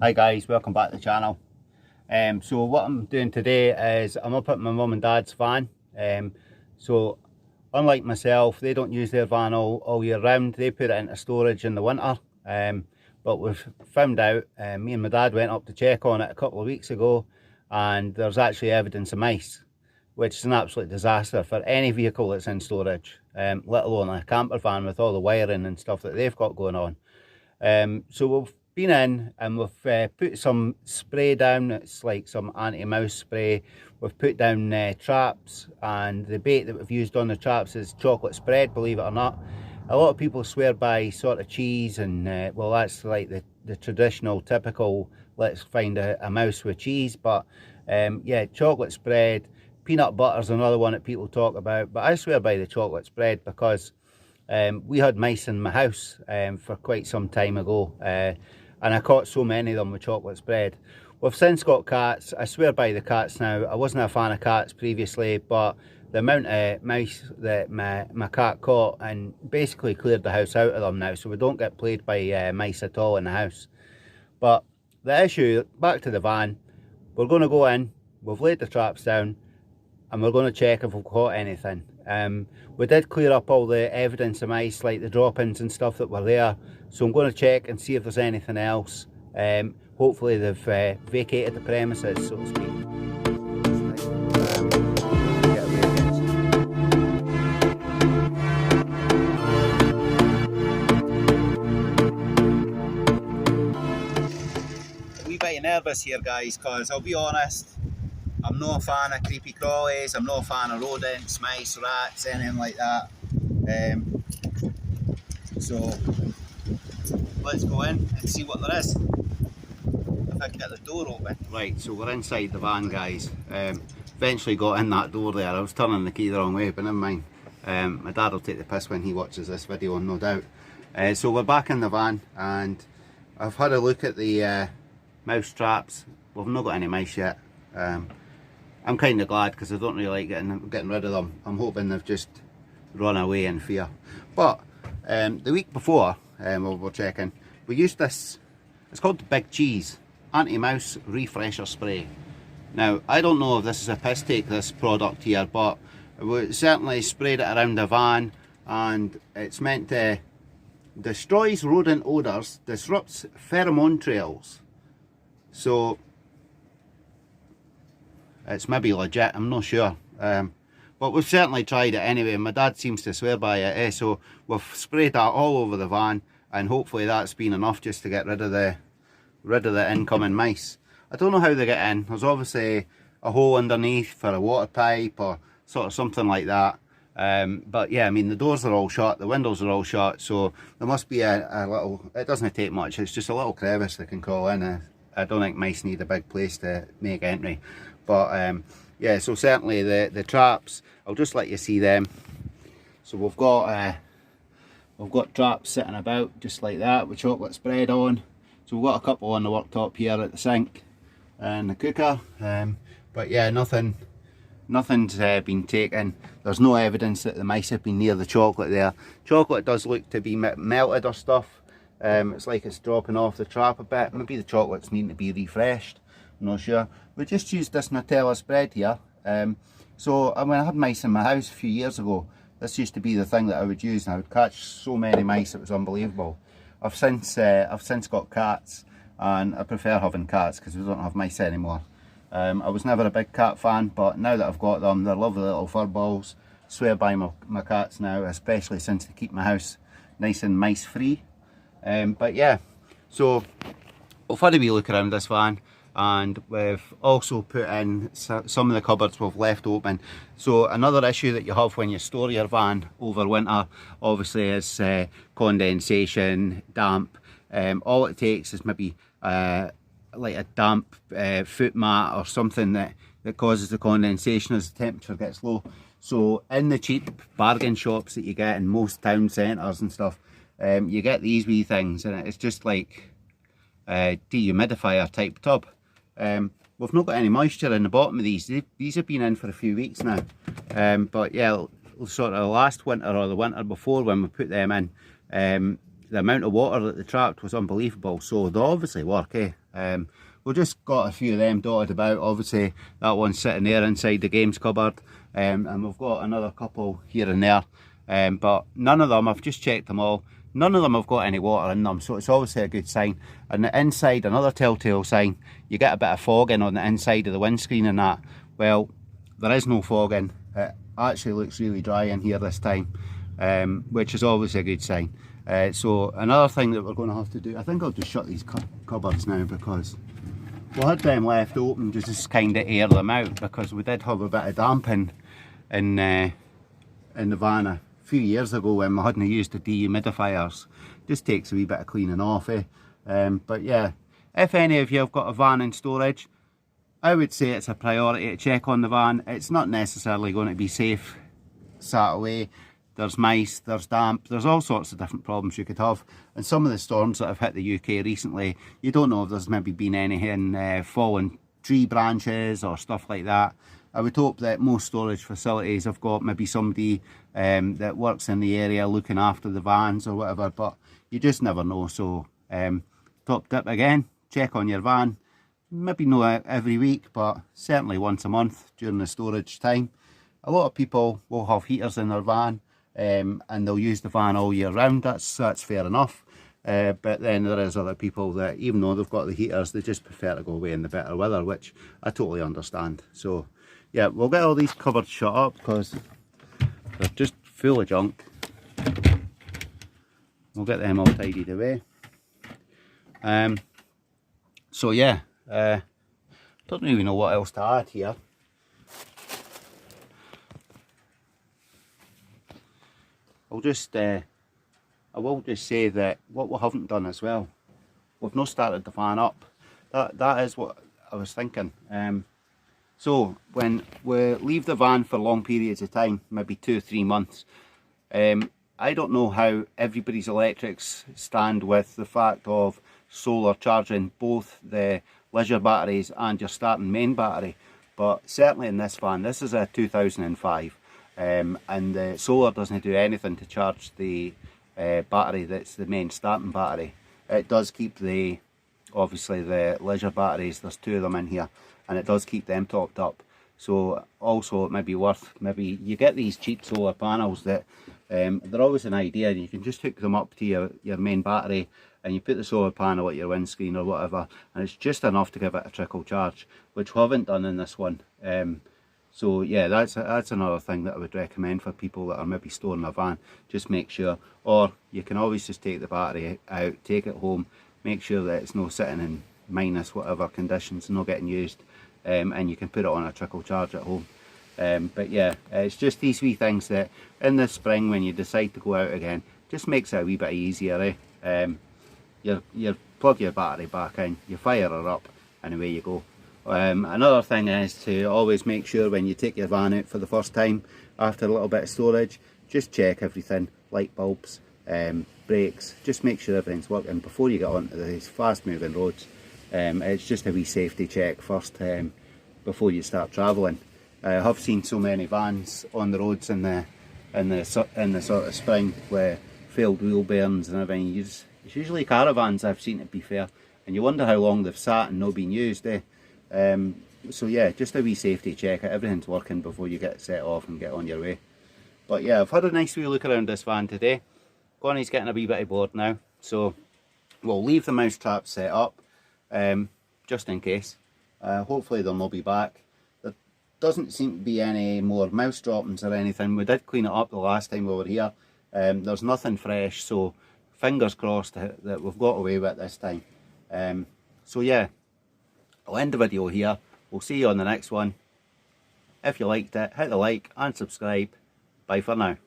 Hi guys, welcome back to the channel. So what I'm doing today is I'm up at my mum and dad's van. So unlike myself, they don't use their van all year round. They put it into storage in the winter. But we've found out, me and my dad went up to check on it a couple of weeks ago, and there's actually evidence of mice, which is an absolute disaster for any vehicle that's in storage, let alone a camper van with all the wiring and stuff that they've got going on. So we've been in and we've put some spray down. It's like some anti-mouse spray. We've put down traps, and the bait that we've used on the traps is chocolate spread, believe it or not. A lot of people swear by sort of cheese, and well, that's like the traditional typical let's find a mouse with cheese, but yeah, chocolate spread. Peanut butter's another one that people talk about, but I swear by the chocolate spread because we had mice in my house for quite some time ago, and I caught so many of them with chocolate spread. We've since got cats. I swear by the cats now. I wasn't a fan of cats previously, but the amount of mice that my cat caught and basically cleared the house out of them now, so we don't get played by mice at all in the house. But the issue, back to the van, we're going to go in, we've laid the traps down, and we're going to check if we've caught anything. We did clear up all the evidence of mice, like the drop-ins and stuff that were there, so I'm going to check and see if there's anything else. Hopefully they've vacated the premises, so to speak. A wee bit nervous here, guys, because I'll be honest, I'm not a fan of creepy crawlies, I'm not a fan of rodents, mice, rats, anything like that. So let's go in and see what there is. If I can get the door open. Right, so we're inside the van, guys. Eventually got in that door there. I was turning the key the wrong way, but never mind. My dad will take the piss when he watches this video, no doubt. So we're back in the van, and I've had a look at the mouse traps. We've not got any mice yet. I'm kind of glad because I don't really like getting rid of them. I'm hoping they've just run away in fear. But the week before we were checking, we used this, it's called the Big Cheese Anti-Mouse Refresher Spray. Now, I don't know if this is a piss take, this product here, but we certainly sprayed it around the van, and it's meant to destroys rodent odours, disrupts pheromone trails. So it's maybe legit, I'm not sure, but we've certainly tried it anyway. My dad seems to swear by it, so we've sprayed that all over the van, and hopefully that's been enough just to get rid of the incoming mice. I don't know how they get in. There's obviously a hole underneath for a water pipe or sort of something like that, but yeah, I mean, the doors are all shut, the windows are all shut, so there must be a little, it doesn't take much, it's just a little crevice they can crawl in. I don't think mice need a big place to make entry. But yeah, so certainly the traps, I'll just let you see them. So we've got traps sitting about just like that with chocolate spread on. So we've got a couple on the worktop here at the sink and the cooker. But yeah, nothing's been taken. There's no evidence that the mice have been near the chocolate there. Chocolate does look to be melted or stuff. It's like it's dropping off the trap a bit. Maybe the chocolate's needing to be refreshed. I'm not sure. We just used this Nutella spread here. So when I had mice in my house a few years ago, this used to be the thing that I would use, and I would catch so many mice, it was unbelievable. I've since got cats, and I prefer having cats because we don't have mice anymore. I was never a big cat fan, but now that I've got them, they're lovely little fur balls. Swear by my cats now, especially since they keep my house nice and mice free. But yeah, so we've had a wee look around this van, and we've also put in some of the cupboards we've left open. So another issue that you have when you store your van over winter obviously is condensation, damp. All it takes is maybe like a damp foot mat or something that causes the condensation as the temperature gets low. So in the cheap bargain shops that you get in most town centres and stuff, you get these wee things, and it's just like a dehumidifier type tub. We've not got any moisture in the bottom of these. These have been in for a few weeks now, but yeah, sort of last winter or the winter before when we put them in, the amount of water that they trapped was unbelievable, so they obviously work, eh? We've just got a few of them dotted about. Obviously that one's sitting there inside the games cupboard, and we've got another couple here and there, but none of them, I've just checked them all, none of them have got any water in them, so it's obviously a good sign. And the inside, another telltale sign, you get a bit of fogging on the inside of the windscreen and that. Well, there is no fogging. It actually looks really dry in here this time, which is obviously a good sign. So another thing that we're going to have to do, I think I'll just shut these cupboards now, because we had them left open just to kind of air them out, because we did have a bit of damp in the van a few years ago when we hadn't used the dehumidifiers. Just takes a wee bit of cleaning off, eh? But yeah, if any of you have got a van in storage, I would say it's a priority to check on the van. It's not necessarily going to be safe sat away. There's mice, there's damp, there's all sorts of different problems you could have. And some of the storms that have hit the UK recently, you don't know if there's maybe been any fallen tree branches or stuff like that. I would hope that most storage facilities have got maybe somebody that works in the area looking after the vans or whatever, but you just never know. So top tip again, check on your van. Maybe not every week, but certainly once a month during the storage time. A lot of people will have heaters in their van, and they'll use the van all year round. That's fair enough. But then there is other people that, even though they've got the heaters, they just prefer to go away in the better weather, which I totally understand. So yeah, we'll get all these cupboards shut up because they're just full of junk. We'll get them all tidied away. So yeah, don't really know what else to add here. I will just say that what we haven't done as well, we've not started the fan up. That is what I was thinking. So when we leave the van for long periods of time, maybe 2 or 3 months, I don't know how everybody's electrics stand with the fact of solar charging both the leisure batteries and your starting main battery, but certainly in this van, this is a 2005, and the solar doesn't do anything to charge the battery that's the main starting battery. It does keep obviously the leisure batteries, there's 2 of them in here, and it does keep them topped up. So also it may be worth, maybe you get these cheap solar panels that they're always an idea, and you can just hook them up to your main battery, and you put the solar panel at your windscreen or whatever, and it's just enough to give it a trickle charge, which we haven't done in this one. So yeah, that's another thing that I would recommend for people that are maybe storing a van. Just make sure, or you can always just take the battery out, take it home, make sure that it's not sitting in minus whatever conditions, not getting used, and you can put it on a trickle charge at home. But yeah, it's just these wee things that in the spring when you decide to go out again, just makes it a wee bit easier, eh? You plug your battery back in, you fire her up, and away you go. Another thing is to always make sure when you take your van out for the first time after a little bit of storage, just check everything, light bulbs, brakes, just make sure everything's working before you get onto these fast moving roads. It's just a wee safety check first before you start travelling. I have seen so many vans on the roads in the sort of spring with failed wheel bearings and everything. It's usually caravans I've seen, to be fair, and you wonder how long they've sat and not been used, eh? So yeah, just a wee safety check, everything's working before you get set off and get on your way. But yeah, I've had a nice wee look around this van today. Connie's getting a wee bit bored now, so we'll leave the mouse trap set up, just in case. Hopefully they'll not be back. There doesn't seem to be any more mouse droppings or anything. We did clean it up the last time we were here. There's nothing fresh, so fingers crossed that we've got away with it this time. So yeah, I'll end the video here. We'll see you on the next one. If you liked it, hit the like and subscribe. Bye for now.